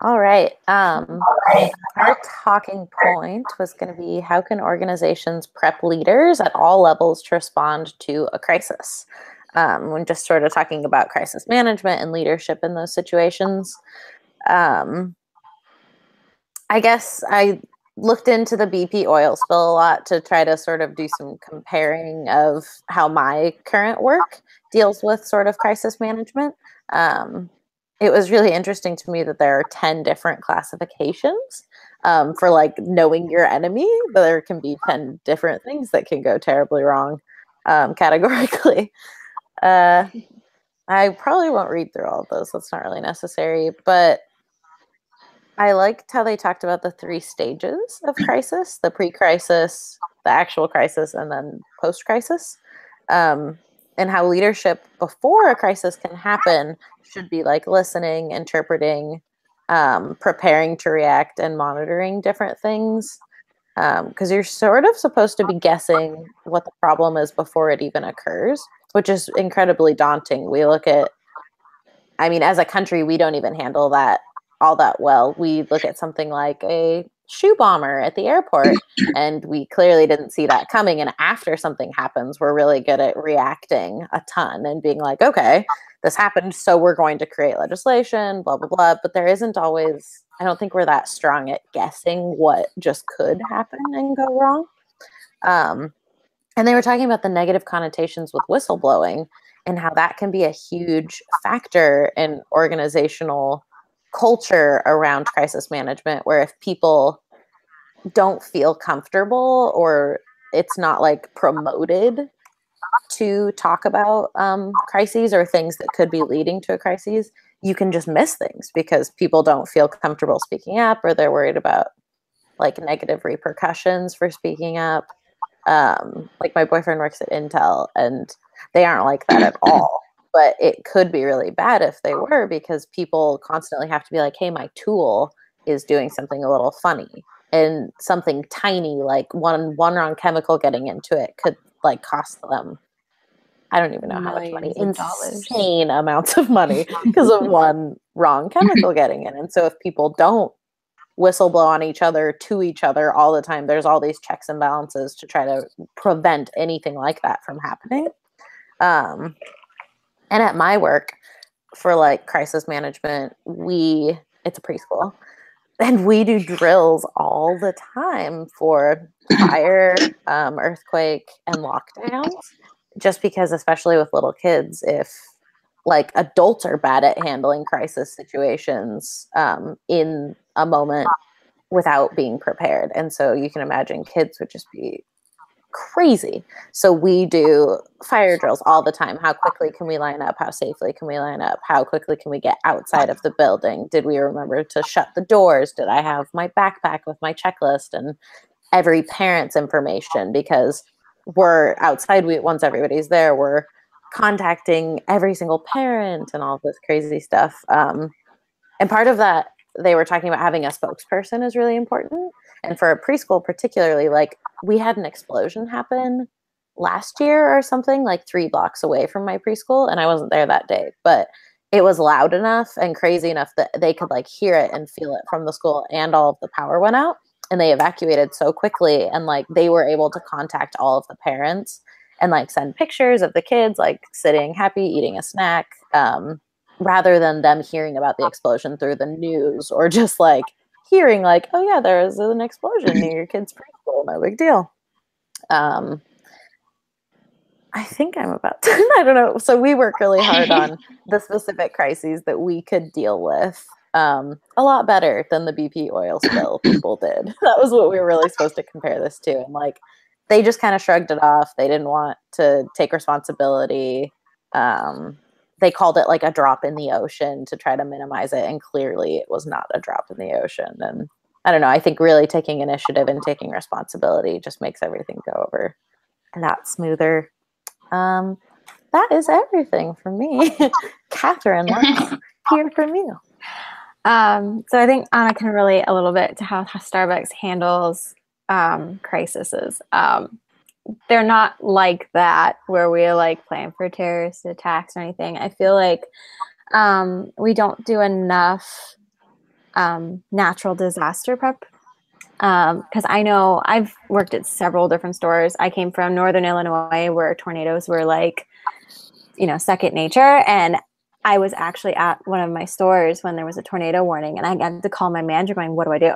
All right. Our talking point was going to be how can organizations prep leaders at all levels to respond to a crisis? When just sort of talking about crisis management and leadership in those situations. Um, I guess I looked into the BP oil spill a lot to try to sort of do some comparing of how my current work deals with sort of crisis management. Um, it was really interesting to me that there are 10 different classifications for like knowing your enemy. There can be 10 different things that can go terribly wrong categorically. Uh, I probably won't read through all of those. That's not really necessary. But I liked how they talked about the 3 stages of crisis, the pre-crisis, the actual crisis, and then post-crisis. And how leadership before a crisis can happen should be like listening, interpreting, preparing to react, and monitoring different things. Because you're sort of supposed to be guessing what the problem is before it even occurs, which is incredibly daunting. We look at, I mean, as a country, we don't even handle that all that well. We look at something like a shoe bomber at the airport, and we clearly didn't see that coming. And after something happens, we're really good at reacting a ton and being like, okay, this happened, so we're going to create legislation, blah, blah, blah. But there isn't always, I don't think we're that strong at guessing what just could happen and go wrong. And they were talking about the negative connotations with whistleblowing and how that can be a huge factor in organizational culture around crisis management, where if people don't feel comfortable or it's not like promoted to talk about crises or things that could be leading to a crisis, you can just miss things because people don't feel comfortable speaking up, or they're worried about like negative repercussions for speaking up. Like my boyfriend works at Intel, and they aren't like that at all. But it could be really bad if they were, because people constantly have to be like, hey, my tool is doing something a little funny. And something tiny, like one wrong chemical getting into it could like cost them, I don't even know how much money, Millions of dollars. insane amounts of money because of one wrong chemical getting in. And so if people don't whistleblow on each other to each other all the time, there's all these checks and balances to try to prevent anything like that from happening. And at my work for like crisis management, it's a preschool, and we do drills all the time for fire, earthquake, and lockdowns, just because, especially with little kids, if like adults are bad at handling crisis situations in a moment without being prepared. And so you can imagine kids would just be crazy. So we do fire drills all the time. How quickly can we line up? How safely can we line up? How quickly can we get outside of the building? Did we remember to shut the doors? Did I have my backpack with my checklist and every parent's information? Because we're outside, once everybody's there, we're contacting every single parent and all this crazy stuff. And part of that, they were talking about having a spokesperson is really important. And for a preschool particularly, like we had an explosion happen last year or something, like 3 blocks away from my preschool, and I wasn't there that day, but it was loud enough and crazy enough that they could like hear it and feel it from the school, and all of the power went out, and they evacuated so quickly, and like they were able to contact all of the parents and like send pictures of the kids like sitting happy eating a snack, rather than them hearing about the explosion through the news, or just like hearing like, oh yeah, there is an explosion near your kid's preschool, no big deal. I think I'm about to, I don't know. So we work really hard on the specific crises that we could deal with, a lot better than the BP oil spill people did. That was what we were really supposed to compare this to. And like, they just kind of shrugged it off. They didn't want to take responsibility. They called it like a drop in the ocean to try to minimize it. And clearly it was not a drop in the ocean. And I don't know, I think really taking initiative and taking responsibility just makes everything go over a lot smoother. That is everything from me. Kathryn, let's hear from you. So I think Anna can relate a little bit to how Starbucks handles crises. They're not like that where we like plan for terrorist attacks or anything. I feel like we don't do enough natural disaster prep. Because I know I've worked at several different stores. I came from Northern Illinois where tornadoes were like, second nature. And I was actually at one of my stores when there was a tornado warning, and I had to call my manager going, what do I do?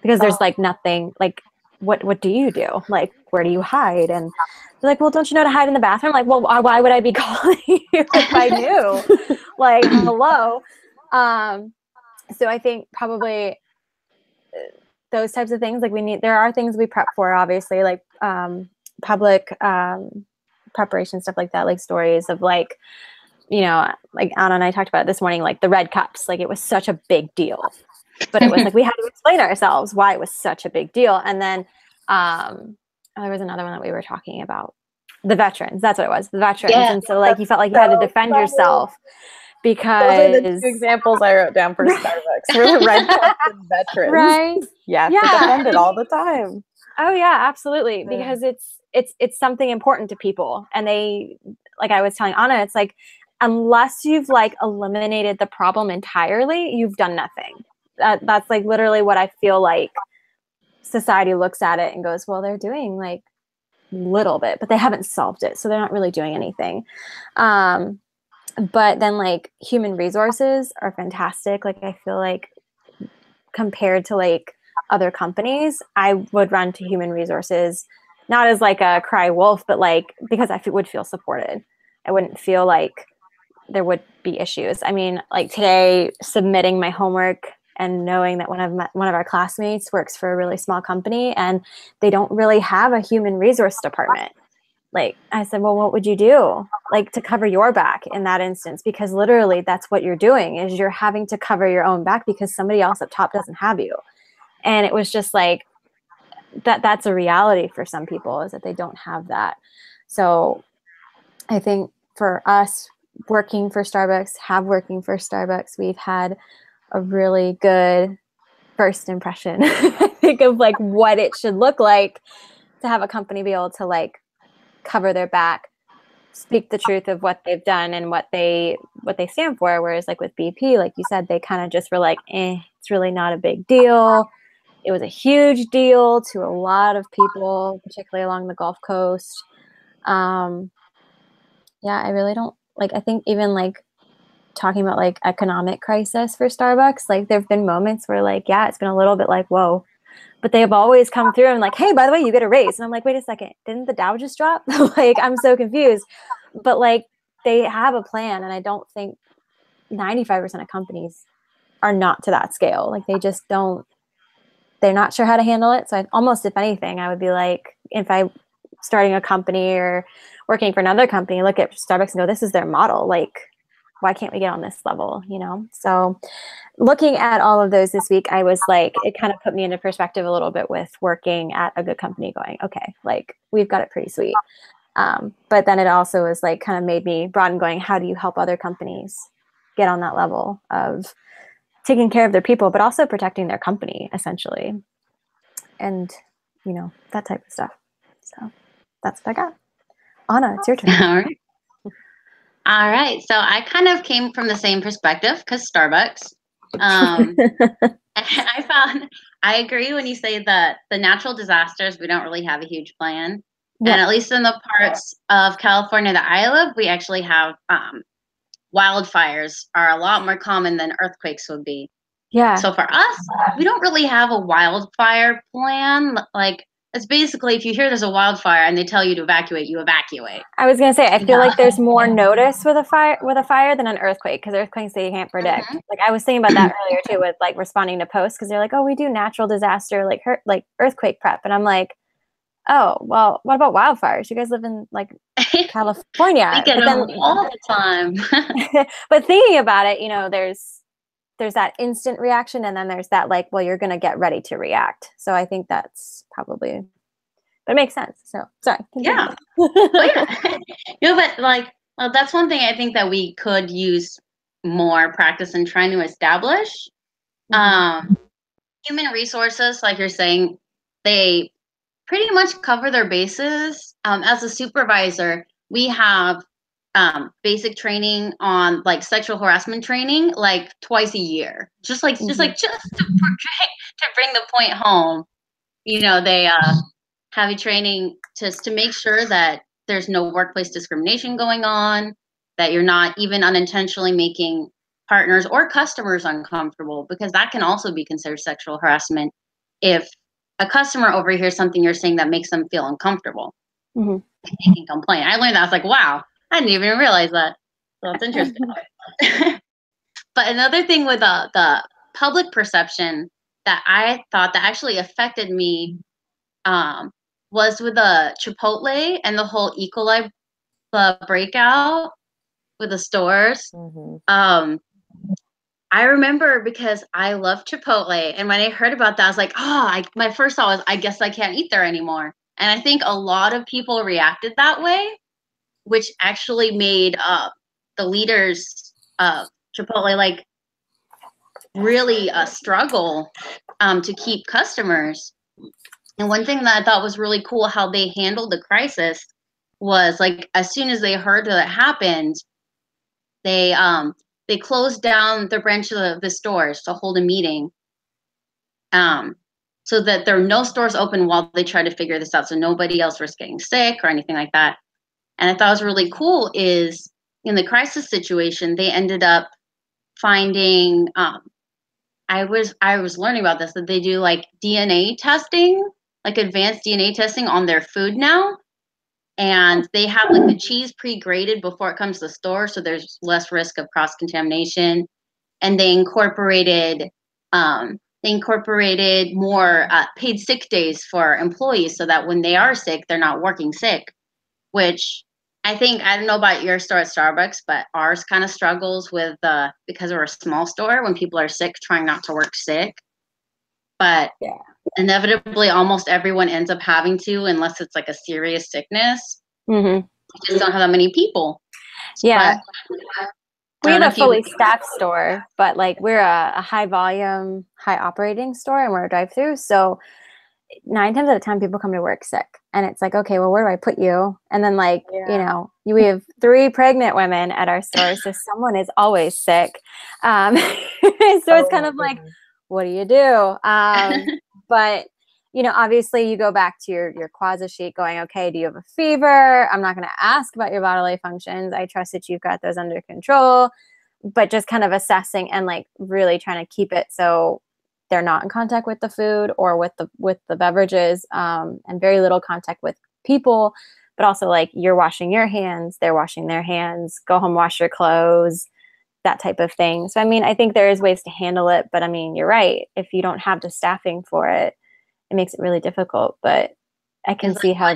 Because there's like nothing, like, what do you do? Like, where do you hide? And they're like, well, don't you know to hide in the bathroom? I'm like, well, why would I be calling you if I knew? Like, hello. So I think probably those types of things, like there are things we prep for, obviously, like public preparation, stuff like that, like stories of like, like Anna and I talked about it this morning, like the red cups, like it was such a big deal, but it was like we had to explain ourselves why it was such a big deal. And then there was another one that we were talking about, the veterans. That's what it was, the veterans. Yeah. And so like you felt like you had to defend yourself because those are the two examples I wrote down for Starbucks for the red cups and veterans. Right? Yeah, to defend it all the time. Oh yeah, absolutely, because it's something important to people, and they, like I was telling Anna, it's like, unless you've like eliminated the problem entirely, you've done nothing. That's like literally what I feel like society looks at it and goes, well, they're doing like little bit, but they haven't solved it, so they're not really doing anything. But then like human resources are fantastic. Like I feel like compared to like other companies, I would run to human resources, not as like a cry wolf, but like because I would feel supported. I wouldn't feel like there would be issues. I mean, like today, submitting my homework and knowing that one of our classmates works for a really small company and they don't really have a human resource department. Like I said, well, what would you do like to cover your back in that instance? Because literally that's what you're doing, is you're having to cover your own back because somebody else up top doesn't have you. And it was just like, that's a reality for some people, is that they don't have that. So I think for us working for Starbucks, we've had a really good first impression, I think, of like what it should look like to have a company be able to like cover their back, speak the truth of what they've done and what they stand for. Whereas like with BP, like you said, they kind of just were like, it's really not a big deal. It was a huge deal to a lot of people, particularly along the Gulf Coast. Yeah, I really don't like, I think even like talking about like economic crisis for Starbucks, like there've been moments where like, yeah, it's been a little bit like, whoa, but they have always come through and like, hey, by the way, you get a raise. And I'm like, wait a second, didn't the Dow just drop? Like, I'm so confused. But like, they have a plan. And I don't think 95% of companies are not to that scale. Like they just don't, they're not sure how to handle it. So almost, if anything, I would be like, if I starting a company or working for another company, look at Starbucks and go, this is their model. Like, why can't we get on this level? So looking at all of those this week, I was like, it kind of put me into perspective a little bit with working at a good company going, okay, like we've got it pretty sweet. But then it also was like kind of made me broaden going, how do you help other companies get on that level of taking care of their people, but also protecting their company essentially. And, that type of stuff. So that's what I got. Anna, it's your turn. All right. So I kind of came from the same perspective because Starbucks. I agree when you say that the natural disasters, we don't really have a huge plan. Yep. And at least in the parts of California that I live, we actually have wildfires are a lot more common than earthquakes would be. Yeah. So for us, we don't really have a wildfire plan. Like, it's basically if you hear there's a wildfire and they tell you to evacuate, you evacuate. I was gonna say, I feel like there's more notice with a fire than an earthquake, because earthquakes they can't predict. Mm-hmm. Like I was thinking about that earlier too, with like responding to posts, because they're like, oh, we do natural disaster like earthquake prep, and I'm like, oh, well, what about wildfires? You guys live in like California. We get them all the time. But thinking about it, there's that instant reaction, and then there's that like, well, you're going to get ready to react. So I think that's probably, but it makes sense. So sorry. Yeah. But like, well, that's one thing I think that we could use more practice in trying to establish. Mm-hmm. Human resources, like you're saying, they pretty much cover their bases. As a supervisor, we have basic training on like sexual harassment training like twice a year, just to bring the point home. You know, they have a training just to make sure that there's no workplace discrimination going on, that you're not even unintentionally making partners or customers uncomfortable, because that can also be considered sexual harassment if a customer overhears something you're saying that makes them feel uncomfortable. Mm-hmm. They can complain. I learned that. I was like, wow, I didn't even realize that. So that's interesting. But another thing with the public perception that I thought that actually affected me was with the Chipotle and the whole E. coli breakout with the stores. Mm-hmm. I remember because I love Chipotle, and when I heard about that, I was like, my first thought was, I guess I can't eat there anymore. And I think a lot of people reacted that way, which actually made the leaders of Chipotle like really struggle to keep customers. And one thing that I thought was really cool how they handled the crisis was like as soon as they heard that it happened, they closed down their branch of the stores to hold a meeting, so that there are no stores open while they try to figure this out, so nobody else was getting sick or anything like that. And I thought was really cool is in the crisis situation, they ended up finding. I was learning about this, that they do like DNA testing, like advanced DNA testing on their food now. And they have like the cheese pre-grated before it comes to the store, so there's less risk of cross-contamination. And they incorporated more paid sick days for employees, so that when they are sick, they're not working sick. Which I don't know about your store at Starbucks, but ours kind of struggles with because we're a small store, when people are sick, trying not to work sick. But Yeah. Inevitably, almost everyone ends up having to, unless it's like a serious sickness. Mm-hmm. You just don't have that many people. Yeah. But we have a fully staffed store, but like we're a high volume, high operating store, and we're a drive-through. So 9 times out of 10 people come to work sick, and it's like, okay, well, where do I put you? And then like, we have 3 pregnant women at our store, so someone is always sick. So it's kind of like, what do you do? But obviously you go back to your quasi sheet going, okay, do you have a fever? I'm not going to ask about your bodily functions. I trust that you've got those under control, but just kind of assessing and like really trying to keep it so they're not in contact with the food or with the beverages, and very little contact with people, but also like you're washing your hands, they're washing their hands, go home, wash your clothes, that type of thing. So, I mean, I think there is ways to handle it, but I mean, you're right. If you don't have the staffing for it, it makes it really difficult, but I can see how.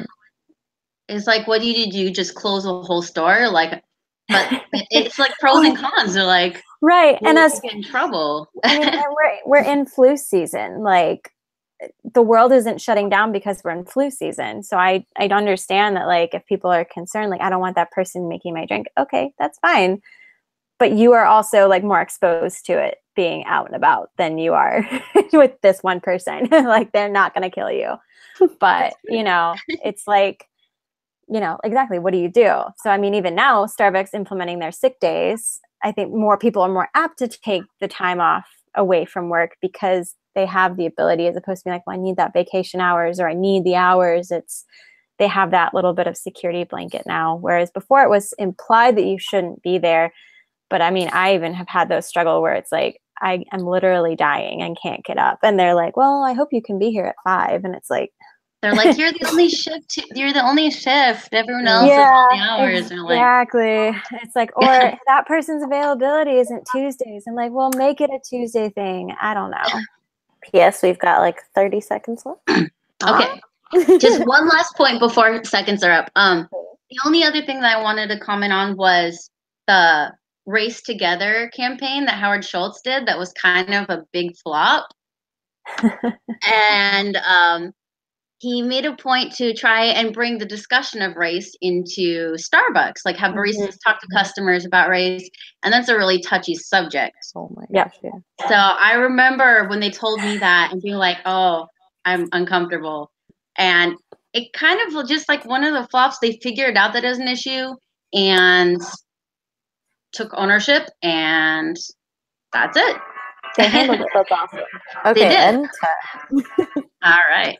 It's like, what do you do? Just close the whole store? Like, but it's like pros and cons. They're like, right. And as get in trouble. I mean, and we're in flu season. Like the world isn't shutting down because we're in flu season. So I understand that, like, if people are concerned, like, I don't want that person making my drink. Okay, that's fine. But you are also like more exposed to it being out and about than you are with this one person. Like they're not going to kill you. But, it's like, exactly, what do you do? So, I mean, even now, Starbucks implementing their sick days, I think more people are more apt to take the time off away from work because they have the ability, as opposed to being like, well, I need that vacation hours or I need the hours. They have that little bit of security blanket now. Whereas before it was implied that you shouldn't be there. But I mean, I even have had those struggle where it's like, I am literally dying and can't get up. And they're like, well, I hope you can be here at 5. And it's like, they're like, you're the only shift. You're the only shift. Everyone else is all the hours. Exactly. It's like, or that person's availability isn't Tuesdays. I'm like, well, make it a Tuesday thing. I don't know. P.S. We've got like 30 seconds left. Okay. Just one last point before seconds are up. The only other thing that I wanted to comment on was the Race Together campaign that Howard Schultz did. That was kind of a big flop. And he made a point to try and bring the discussion of race into Starbucks, like have baristas talk to customers about race. And that's a really touchy subject. Oh my gosh, yeah. So I remember when they told me that and being like, oh, I'm uncomfortable. And it kind of just like one of the flops, they figured out that as an issue. and took ownership, and that's it. They handled it. That's awesome. Okay, They did. and All right.